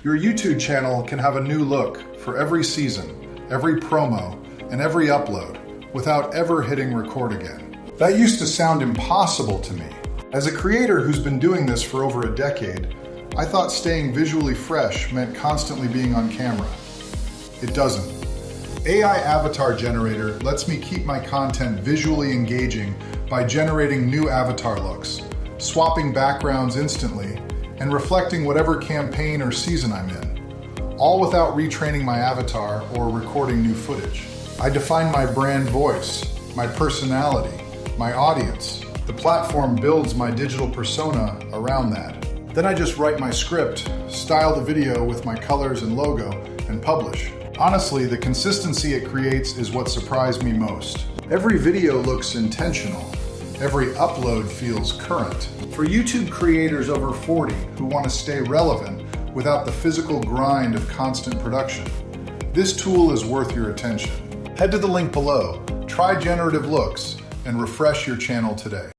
Your YouTube channel can have a new look for every season, every promo, and every upload without ever hitting record again. That used to sound impossible to me. As a creator who's been doing this for over a decade, I thought staying visually fresh meant constantly being on camera. It doesn't. AI Avatar Generator lets me keep my content visually engaging by generating new avatar looks, swapping backgrounds instantly, and reflecting whatever campaign or season I'm in, all without retraining my avatar or recording new footage. I define my brand voice, my personality, my audience. The platform builds my digital persona around that. Then I just write my script, style the video with my colors and logo, and publish. Honestly, the consistency it creates is what surprised me most. Every video looks intentional. Every upload feels current. For YouTube creators over 40 who want to stay relevant without the physical grind of constant production, this tool is worth your attention. Head to the link below, try generative looks, and refresh your channel today.